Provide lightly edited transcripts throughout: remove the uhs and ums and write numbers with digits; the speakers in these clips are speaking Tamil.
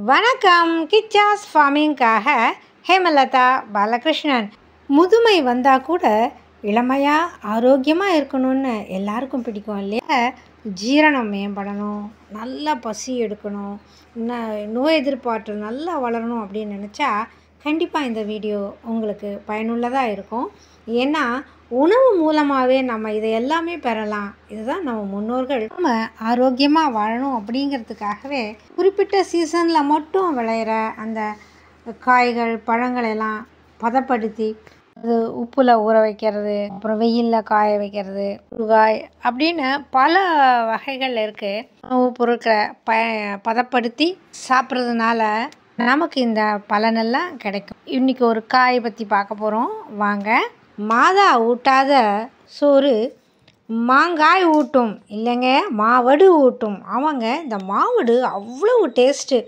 வணக்கம். கிச்சாஸ் ஃபார்மிங்காக ஹேமலதா பாலகிருஷ்ணன். முதுமை வந்தால் கூட இளமையாக ஆரோக்கியமாக இருக்கணும்னு எல்லாருக்கும் பிடிக்கும் இல்லையா? ஜீரணம் மேம்படணும், நல்லா பசி எடுக்கணும், நோய் எதிர்ப்பாற்றல் நல்லா வளரணும் அப்படின்னு நினச்சா கண்டிப்பாக இந்த வீடியோ உங்களுக்கு பயனுள்ளதாக இருக்கும். ஏன்னா உணவு மூலமாகவே நம்ம இதை எல்லாமே பெறலாம். இதுதான் நம்ம முன்னோர்கள் நம்ம ஆரோக்கியமாக வாழணும் அப்படிங்கிறதுக்காகவே குறிப்பிட்ட சீசனில் மட்டும் விளையிற அந்த காய்கள் பழங்கள் எல்லாம் பதப்படுத்தி அது உப்பில் ஊற வைக்கிறது, அப்புறம் வெயிலில் காய வைக்கிறது, ஊறுகாய் அப்படின்னு பல வகைகள் இருக்குது. உணவுப் பொருட்களை பதப்படுத்தி சாப்பிட்றதுனால நமக்கு இந்த பலனெல்லாம் கிடைக்கும். இன்றைக்கி ஒரு காய் பற்றி பார்க்க போகிறோம், வாங்க. மாதா ஊட்டாத சோறு மாங்காய் ஊட்டும் இல்லைங்க, மாவடு ஊட்டும். அவங்க இந்த மாவடு அவ்வளவு டேஸ்ட்டு.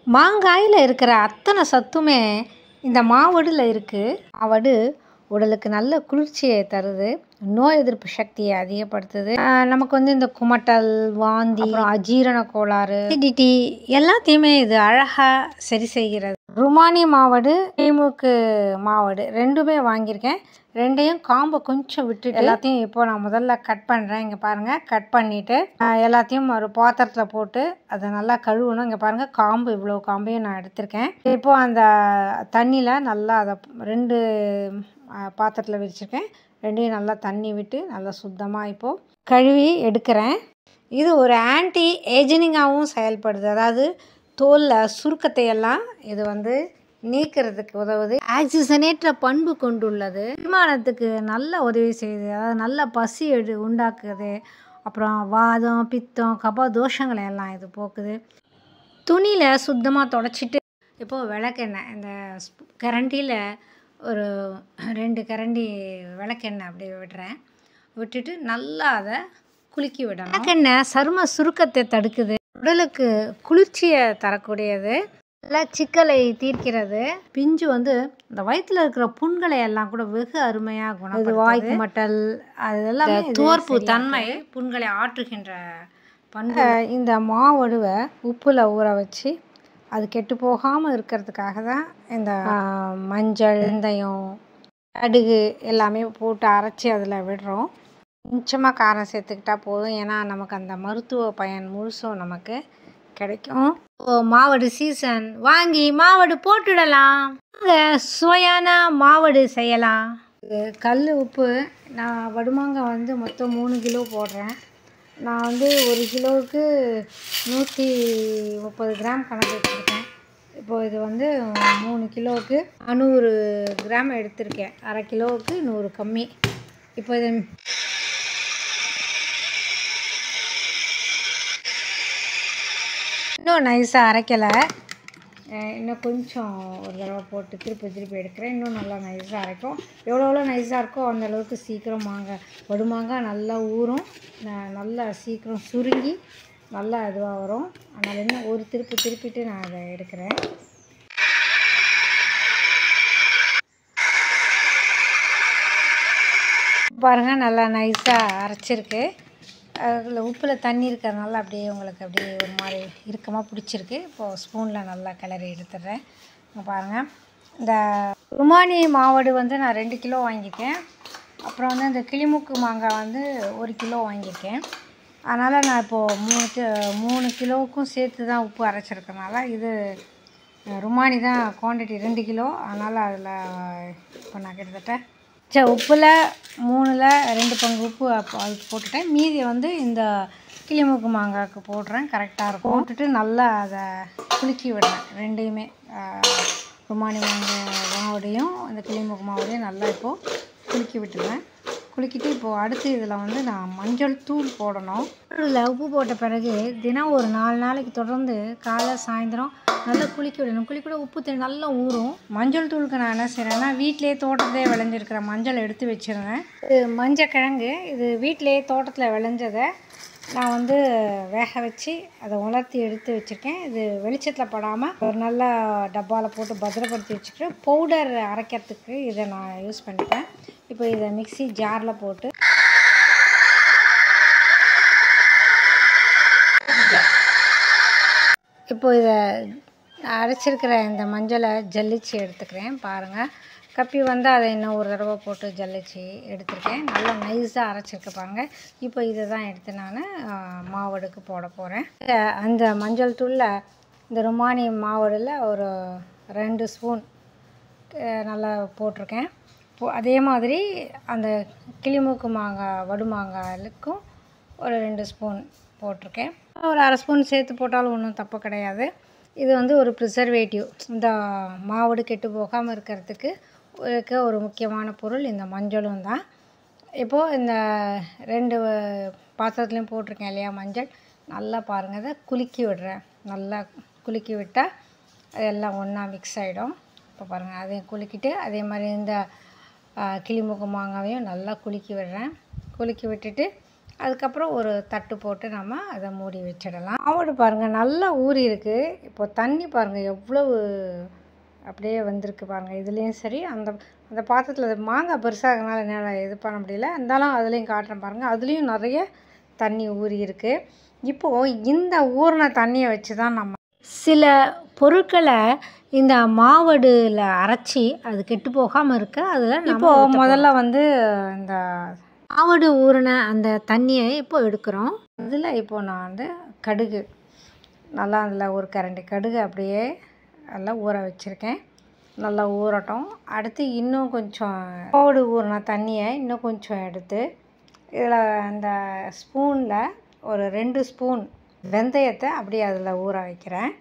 மாங்காயில் இருக்கிற அத்தனை சத்துமே இந்த மாவடில் இருக்குது. மாவடு உடலுக்கு நல்ல குளிர்ச்சியை தருது, நோய் எதிர்ப்பு சக்தியை அதிகப்படுத்துது. நமக்கு இந்த குமட்டல், வாந்தி, அப்புறம் அஜீரண கோளாறு, அசிடிட்டி எல்லாத்தையுமே இது அழகாக சரி செய்கிறது. ருமானி மாவடு, கிளிமுக்கு மாவடு ரெண்டுமே வாங்கியிருக்கேன். ரெண்டையும் காம்பை கொஞ்சம் விட்டுட்டு எல்லாத்தையும் இப்போ நான் முதல்ல கட் பண்ணுறேன். இங்கே பாருங்கள், கட் பண்ணிவிட்டு எல்லாத்தையும் ஒரு பாத்திரத்தில் போட்டு அதை நல்லா கழுவணும். இங்கே பாருங்கள், காம்பு இவ்வளோ காம்பையும் நான் எடுத்திருக்கேன். இப்போது அந்த தண்ணியில் நல்லா அதை ரெண்டு பாத்திரத்தில் விரிச்சிருக்கேன். ரெண்டையும் நல்லா தண்ணி விட்டு நல்லா சுத்தமாக இப்போது கழுவி எடுக்கிறேன். இது ஒரு ஆன்டி ஏஜினிங்காகவும் செயல்படுது. அதாவது தோலில் சுருக்கத்தை எல்லாம் இது நீக்கிறதுக்கு உதவுது. ஆக்சிஜனேற்ற பண்பு கொண்டுள்ளது. செரிமானத்துக்கு நல்ல உதவி செய்யுது. அதாவது நல்ல பசி உண்டாக்குது. அப்புறம் வாதம், பித்தம், கப தோஷங்களை எல்லாம் இது போக்குது. துணியில் சுத்தமாக தொடச்சிட்டு இப்போது விளக்கெண்ணெய் இந்த கரண்டியில் ஒரு 2 கரண்டி விளக்கெண்ணெய் அப்படியே விடுறேன். விட்டுட்டு நல்லா அதை குலுக்கி விடணும். விளக்கெண்ணெய் சரும சுருக்கத்தை தடுக்குது, உடலுக்கு குளிர்ச்சியை தரக்கூடியது, நல்லா சிக்கலை தீர்க்கிறது. பிஞ்சு இந்த வயிற்றில் இருக்கிற புண்களை எல்லாம் கூட வெகு அருமையாக குணம். வாய்க்கு மட்டல் அதெல்லாம் துவர்ப்பு தன்மை, புண்களை ஆற்றுகின்ற பண்பு. இந்த மாவடுவை உப்பில் ஊற வச்சு அது கெட்டு போகாமல் இருக்கிறதுக்காக தான் இந்த மஞ்சள், வெந்தயம், கடுகு எல்லாமே போட்டு அரைச்சி அதில் விடுறோம். கொஞ்சமாக காரம் சேர்த்துக்கிட்டா போதும். ஏன்னா நமக்கு அந்த மருத்துவ பயன் முழுசும் நமக்கு கிடைக்கும். மாவடு சீசன், வாங்கி மாவடு போட்டுடலாம். சுவையான மாவடு செய்யலாம். கல் உப்பு நான் வடுமாங்க மொத்தம் 3 கிலோ போடுறேன். நான் 1 கிலோவுக்கு 130 கிராம் கணக்கு வச்சுருக்கேன். இப்போது இது 3 கிலோவுக்கு 400 கிராம் எடுத்திருக்கேன். அரை கிலோவுக்கு 100 கம்மி. இப்போ இது இன்னும் நைஸாக அரைக்கலை. இன்னும் கொஞ்சம் ஒரு தடவை போட்டு திருப்பி எடுக்கிறேன். இன்னும் நல்லா நைஸாக அரைக்கும். எவ்வளோ நைஸாக இருக்கோ அந்தளவுக்கு சீக்கிரம் வடுமாங்காய் நல்லா ஊறும், நல்லா சீக்கிரம் சுருங்கி நல்லா இதுவாக வரும். அதனால் இன்னும் ஒரு திருப்பிட்டு நான் அதை எடுக்கிறேன். பாருங்கள், நல்லா நைஸாக அரைச்சிருக்கு. அதில் உப்பில் தண்ணி இருக்கிறதுனால அப்படியே உங்களுக்கு அப்படியே ஒரு மாதிரி இறுக்கமாக பிடிச்சிருக்கு. இப்போது ஸ்பூனில் நல்லா கிளறி எடுத்துடுறேன். பாருங்கள், இந்த ருமானி மாவடு நான் 2 கிலோ வாங்கியிருக்கேன். அப்புறம் இந்த கிளிமுக்கு மாங்காய் 1 கிலோ வாங்கியிருக்கேன். அதனால் நான் இப்போது 3 கிலோவுக்கும் சேர்த்து தான் உப்பு அரைச்சிருக்கனால இது ருமானி தான் குவான்டிட்டி 2 கிலோ. அதனால் அதில் இப்போ நான் கிட்டத்தட்ட உப்பில் 3ல் 2 பங்கு உப்பு அது போட்டுட்டேன். மீதி இந்த கிளிமுக்கு மாங்காய்க்கு போடுறேன். கரெக்டாக இருக்கும். போட்டுட்டு நல்லா அதை குலுக்கி விடுறேன். ரெண்டையுமே ருமானி மாவடையும் இந்த கிளிமுக்கு மாவடையும் நல்லா இப்போது குலுக்கி விட்டுருவேன். குலுக்கிட்டு இப்போது அடுத்து இதில் நான் மஞ்சள் தூள் போடணும். இதில் உப்பு போட்ட பிறகு தினம் ஒரு 4 நாளைக்கு தொடர்ந்து காலை சாயந்தரம் நல்லா குலுக்கி விடணும். குலுக்கி விட உப்பு தண்ணி நல்லா ஊறும். மஞ்சள் தூளுக்கு நான் என்ன செய்கிறேன்னா, வீட்டிலே தோட்டத்திலே விளைஞ்சிருக்கிற மஞ்சள் எடுத்து வச்சுருவேன். இது மஞ்சள் கிழங்கு, இது வீட்டிலே தோட்டத்தில் விளைஞ்சதை நான் வேக வச்சு அதை உலர்த்தி எடுத்து வச்சுருக்கேன். இது வெளிச்சத்தில் படாமல் ஒரு நல்ல டப்பாவில் போட்டு பத்திரப்படுத்தி வச்சுக்கிறேன். பவுடர் அரைக்கிறதுக்கு இதை நான் யூஸ் பண்ணிப்பேன். இப்போ இதை மிக்ஸி ஜாரில் போட்டு இப்போ இதை நான் அரைச்சிருக்கிற இந்த மஞ்சளை ஜல்லிச்சு எடுத்துக்கிறேன். பாருங்கள், கப்பி வந்து அதை இன்னும் ஒரு தடவை போட்டு ஜல்லிச்சு எடுத்துருக்கேன். நல்லா நைஸாக அரைச்சிருக்கு பாருங்க. இப்போ இதை தான் எடுத்து நான் மாவடுக்கு போட போகிறேன். அந்த மஞ்சள் தூளில் இந்த ருமானி மாவடில் ஒரு 2 ஸ்பூன் நல்லா போட்டிருக்கேன். அதே மாதிரி அந்த கிளிமூக்கு மாங்காய் வடு மாங்காய்க்கும் ஒரு 2 ஸ்பூன் போட்டிருக்கேன். ஒரு அரை ஸ்பூன் சேர்த்து போட்டாலும் ஒன்றும் தப்பு கிடையாது. இது வந்து ஒரு ப்ரிசர்வேட்டிவ். இந்த மாவடு கெட்டு போகாமல் இருக்கிறதுக்கு ஒரு முக்கியமான பொருள் இந்த மஞ்சளும் தான். இப்போது இந்த 2 பாத்திரத்துலையும் போட்டிருக்கேன் இல்லையா மஞ்சள். நல்லா பாருங்கள், அதை குலுக்கி விடுறேன். நல்லா குலுக்கி விட்டால் அதெல்லாம் ஒன்றா மிக்ஸ் ஆகிடும். இப்போ பாருங்கள், அதையும் குலுக்கிட்டு அதே மாதிரி இந்த கிளிமூக்கு மாங்காவையும் நல்லா குலுக்கி விடுறேன். குலுக்கி விட்டுட்டு அதுக்கப்புறம் ஒரு தட்டு போட்டு நம்ம அதை மூடி வச்சிடலாம். மாவடு பாருங்கள் நல்லா ஊறி இருக்குது. இப்போ தண்ணி பாருங்கள் எவ்வளவு அப்படியே வந்திருக்கு பாருங்கள். இதுலேயும் சரி, அந்த அந்த பாத்திரத்தில் மாங்காய் பெருசாகனால என்னால் இது பண்ண முடியல. இருந்தாலும் அதுலேயும் காட்டுறேன் பாருங்கள், அதுலேயும் நிறைய தண்ணி ஊறி இருக்குது. இப்போது இந்த ஊறின தண்ணியை வச்சு தான் நம்ம சில பொருட்களை இந்த மாவடில் அரைச்சி அது கெட்டு போகாமல் இருக்க அதில் இப்போது முதல்ல வந்து இந்த மாவடு ஊறின அந்த தண்ணியை இப்போ எடுக்கிறோம். அதில் இப்போது நான் வந்து கடுகு நல்லா அதில் ஒரு கரண்டி கடுகு அப்படியே நல்லா ஊற வச்சுருக்கேன். நல்லா ஊறட்டும். அடுத்து இன்னும் கொஞ்சம் மாவடு ஊறின தண்ணியை இன்னும் கொஞ்சம் எடுத்து இதில் அந்த ஸ்பூனில் ஒரு 2 ஸ்பூன் வெந்தயத்தை அப்படியே அதில் ஊற வைக்கிறேன்.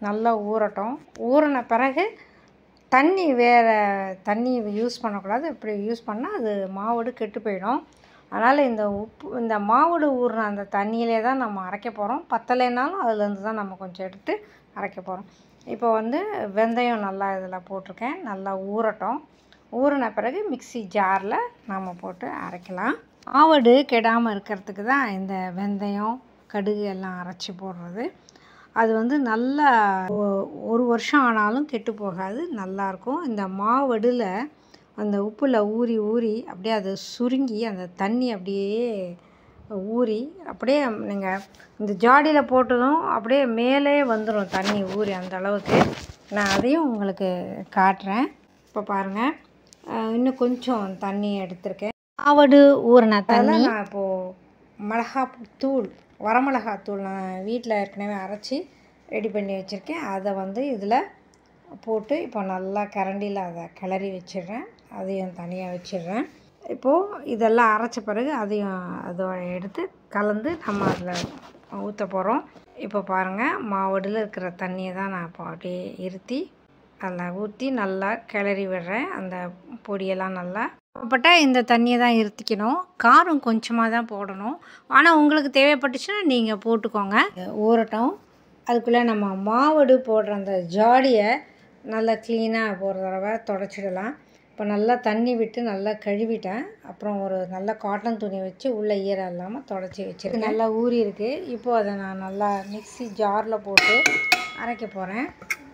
நல்லா ஊறட்டும். ஊறின பிறகு தண்ணி வேறு தண்ணி யூஸ் பண்ணக்கூடாது. இப்படி யூஸ் பண்ணால் அது மாவடு கெட்டு போயிடும். அதனால் இந்த மாவடு ஊறின அந்த தண்ணியிலே தான் நம்ம அரைக்க போகிறோம். பத்தலைனாலும் அதுலேருந்து தான் நம்ம கொஞ்சம் எடுத்து அரைக்க போகிறோம். இப்போ வந்து வெந்தயம் நல்லா இதில் போட்டிருக்கேன். நல்லா ஊறட்டும். ஊறின பிறகு மிக்ஸி ஜாரில் நம்ம போட்டு அரைக்கலாம். மாவடு கெடாமல் இருக்கிறதுக்கு தான் இந்த வெந்தயம் கடுகு எல்லாம் அரைச்சி போடுறது. அது வந்து நல்லா 1 வருஷம் ஆனாலும் கெட்டு போகாது, நல்லாயிருக்கும். இந்த மாவடில் அந்த உப்பில் ஊறி ஊறி அப்படியே அது சுருங்கி அந்த தண்ணி அப்படியே ஊறி அப்படியே நீங்கள் இந்த ஜாடியில் போட்டதும் அப்படியே மேலே வந்துடும் தண்ணி ஊறி. அந்த அளவுக்கு நான் அதையும் உங்களுக்கு காட்டுறேன். இப்போ பாருங்கள், இன்னும் கொஞ்சம் தண்ணி எடுத்திருக்கேன். மாவடு ஊறின தண்ணி நான் இப்போது மிளகாத்தூள் வரமிளகாத்தூள் நான் வீட்டில் ஏற்கனவே அரைச்சி ரெடி பண்ணி வச்சுருக்கேன். அதை வந்து இதில் போட்டு இப்போ நல்லா கரண்டியில் அதை கிளறி வச்சிடுறேன். அதையும் தனியாக வச்சிடுறேன். இப்போது இதெல்லாம் அரைச்ச பிறகு அதையும் அதோட எடுத்து கலந்து நம்ம அதில் ஊற்ற போகிறோம். இப்போ பாருங்கள், மாவடில் இருக்கிற தண்ணியை தான் நான் இப்போ அப்படியே இருத்தி அதில் ஊற்றி நல்லா கிளறி விடுறேன். அந்த பொடியெல்லாம் நல்லா பட்ட இந்த தண்ணியை தான் இருத்திக்கணும். காரம் கொஞ்சமாக தான் போடணும். ஆனால் உங்களுக்கு தேவைப்பட்டுச்சுன்னா நீங்கள் போட்டுக்கோங்க. ஊறட்டும். அதுக்குள்ளே நம்ம மாவடு போடுற அந்த ஜாடியை நல்லா க்ளீனாக ஒரு தடவை தொடச்சிடலாம். இப்போ நல்லா தண்ணி விட்டு நல்லா கழுவிட்டேன். அப்புறம் ஒரு நல்ல காட்டன் துணி வச்சு உள்ளே ஈரம் இல்லாமல் தொடச்சி வச்சுருக்கேன். நல்லா ஊறி இருக்குது. இப்போது அதை நான் நல்லா மிக்ஸி ஜாரில் போட்டு அரைக்க போகிறேன்.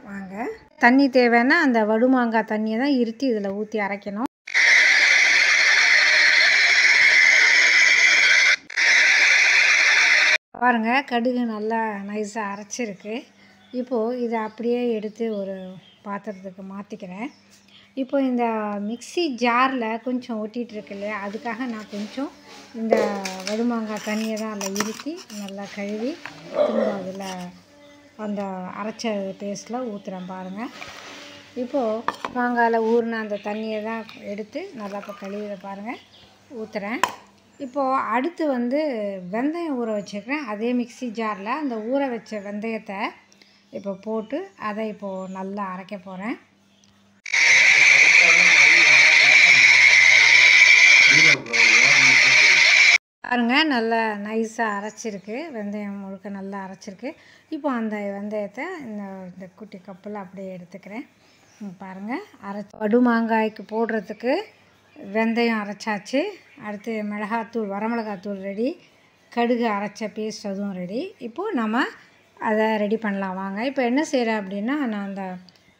வாங்க. தண்ணி தேவைன்னா அந்த வடு மாங்காய் தண்ணியை தான் இருத்தி இதில் ஊற்றி அரைக்கணும். பாருங்கள், கடுகு நல்லா நைஸாக அரைச்சிருக்கு. இப்போது இதை அப்படியே எடுத்து ஒரு பாத்திரத்துக்கு மாற்றிக்கிறேன். இப்போ இந்த மிக்ஸி ஜாரில் கொஞ்சம் ஒட்டிகிட்ருக்கு இல்லையா, அதுக்காக நான் கொஞ்சம் இந்த வடுமாங்காய் தண்ணியை தான் அதில் இருத்தி நல்லா கழுவி திரும்ப அதில் அந்த அரைச்ச பேஸ்ட்டில் ஊற்றுறேன் பாருங்கள். இப்போது மாங்காயில் ஊறின அந்த தண்ணியை தான் எடுத்து நல்லா இப்போ கழுவிட பாருங்கள் ஊற்றுறேன். இப்போது அடுத்து வந்து வெந்தயம் ஊற வச்சுருக்கிறேன். அதே மிக்ஸி ஜாரில் அந்த ஊற வச்ச வெந்தயத்தை இப்போ போட்டு அதை இப்போது நல்லா அரைக்க போகிறேன். பாருங்கள், நல்லா நைஸாக அரைச்சிருக்கு. வெந்தயம் முழுக்க நல்லா அரைச்சிருக்கு. இப்போ அந்த வெந்தயத்தை இந்த குட்டி கப்பில் அப்படியே எடுத்துக்கிறேன். பாருங்கள், வடு மாங்காய்க்கு போடுறதுக்கு வெந்தயம் அரைச்சாச்சு. அடுத்து மிளகாத்தூள் வரமிளகாத்தூள் ரெடி. கடுகு அரைச்ச பேஸ்ட் அதுவும் ரெடி. இப்போது நம்ம அதை ரெடி பண்ணலாம் வாங்க. இப்போ என்ன செய்கிறேன் அப்படின்னா, நான் அந்த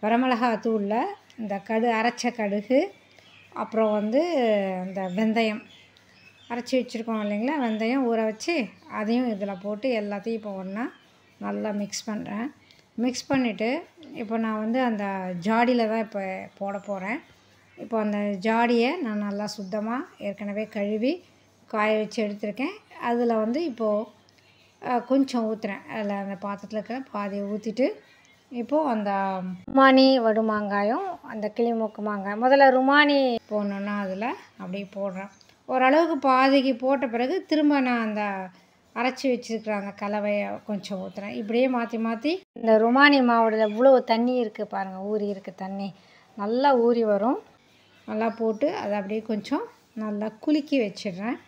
வரமிளகாத்தூளில் இந்த அரைச்ச கடுகு, அப்புறம் வந்து அந்த வெந்தயம் அரைச்சி வச்சுருக்கோம் இல்லைங்களா, வெந்தயம் ஊற வச்சு அதையும் இதில் போட்டு எல்லாத்தையும் இப்போ ஒன்றா நல்லா மிக்ஸ் பண்ணுறேன். மிக்ஸ் பண்ணிவிட்டு இப்போ நான் வந்து அந்த ஜாடியில் தான் இப்போ போட போகிறேன். இப்போ அந்த ஜாடியை நான் நல்லா சுத்தமாக ஏற்கனவே கழுவி காய வச்சு எடுத்திருக்கேன். அதில் வந்து இப்போது கொஞ்சம் ஊற்றுறேன். அதில் அந்த பாத்திரத்தில் இருக்கிற பாதியை ஊற்றிட்டு இப்போது அந்த ருமானி வடுமாங்காயும் அந்த கிளிமூக்கு மாங்காய் முதல்ல ருமானி போடணுன்னா அதில் அப்படியே போடுறேன். ஓரளவுக்கு பாதிக்கு போட்ட பிறகு திரும்ப நான் அந்த அரைச்சி வச்சுருக்கிற அந்த கலவையை கொஞ்சம் ஊற்றுறேன். இப்படியே மாற்றி மாற்றி இந்த ருமானி மாவோட இவ்வளோ தண்ணி இருக்குது பாருங்கள், ஊறி இருக்குது தண்ணி, நல்லா ஊறி வரும். நல்லா போட்டு அதை அப்படியே கொஞ்சம் நல்லா குலுக்கி வச்சிடுறேன்.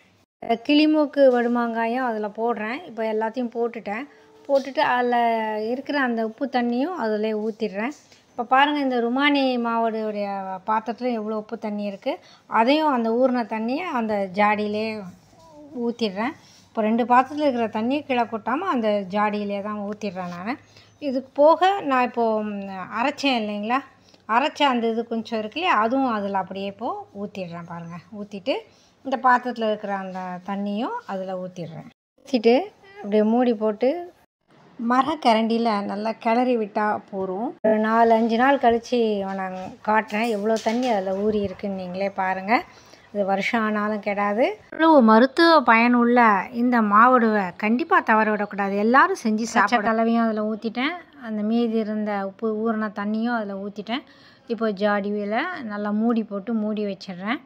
கிளிமூக்கு வடுமாங்காயும் அதில் போடுறேன். இப்போ எல்லாத்தையும் போட்டுட்டு அதில் இருக்கிற அந்த உப்பு தண்ணியும் அதில் ஊற்றிடுறேன். இப்போ பாருங்கள், இந்த ருமானி மாவோடைய பாத்திரத்தில் எவ்வளோ உப்பு தண்ணி இருக்குது, அதையும் அந்த ஊறின தண்ணியை அந்த ஜாடியிலே ஊற்றிடுறேன். இப்போ 2 பாத்திரத்தில் இருக்கிற தண்ணியை கீழே கொட்டாமல் அந்த ஜாடியிலே தான் ஊற்றிடுறேன் நான். இதுக்கு போக நான் இப்போது அரைச்சேன் இல்லைங்களா, அரைச்ச அந்த இது கொஞ்சம் இருக்கு இல்லையா, அதுவும் அதில் அப்படியே இப்போது ஊற்றிடுறேன் பாருங்கள். ஊற்றிட்டு இந்த பாத்திரத்தில் இருக்கிற அந்த தண்ணியும் அதில் ஊற்றிடுறேன். ஊற்றிட்டு அப்படியே மூடி போட்டு மரக்கரண்டியில் நல்லா கிளறி விட்டால் போதும். ஒரு 4-5 நாள் கழித்து நான் காட்டுறேன் எவ்வளோ தண்ணி அதில் ஊறி இருக்குன்னு நீங்களே பாருங்கள். இது வருஷம் ஆனாலும் கெடாது. இவ்வளோ மருத்துவ பயனுள்ள இந்த மாவடுவை கண்டிப்பாக தவற விடக்கூடாது. எல்லோரும் செஞ்சு சாப்பிட கலவையும் அதில் ஊற்றிட்டேன். அந்த மீதி இருந்த உப்பு ஊறின தண்ணியும் அதில் ஊற்றிட்டேன். இப்போது ஜாடியில் நல்லா மூடி போட்டு மூடி வச்சிடுறேன்.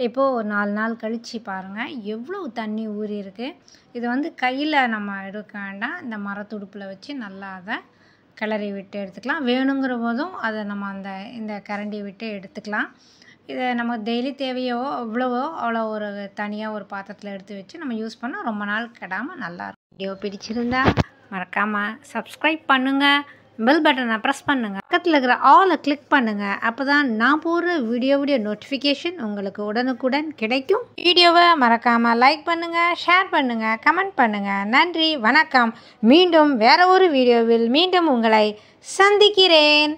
இப்போது ஒரு 4 நாள் கழித்து பாருங்கள் எவ்வளோ தண்ணி ஊறி இருக்குது. இது வந்து கையில் நம்ம எடுக்க வேண்டாம், இந்த மரத்துடுப்பில் வச்சு நல்லா அதை கிளறி விட்டு எடுத்துக்கலாம். வேணுங்கிற போதும் அதை நம்ம இந்த கரண்டி விட்டு எடுத்துக்கலாம். இதை நம்ம டெய்லி தேவையோ அவ்வளோ ஒரு தனியாக ஒரு பாத்திரத்தில் எடுத்து வச்சு நம்ம யூஸ் பண்ணால் ரொம்ப நாள் கெடாமல் நல்லாயிருக்கும். வீடியோ பிடிச்சிருந்தா மறக்காமல் சப்ஸ்கிரைப் பண்ணுங்கள், பெல் பட்டனை ப்ரெஸ் பண்ணுங்கள், பக்கத்தில் இருக்கிற ஆலை கிளிக் பண்ணுங்கள். அப்போ தான் நான் போடுற வீடியோவுடைய நோட்டிஃபிகேஷன் உங்களுக்கு உடனுக்குடன் கிடைக்கும். வீடியோவை மறக்காமல் லைக் பண்ணுங்கள், ஷேர் பண்ணுங்கள், கமெண்ட் பண்ணுங்கள். நன்றி, வணக்கம். மீண்டும் வேறு ஒரு வீடியோவில் மீண்டும் உங்களை சந்திக்கிறேன்.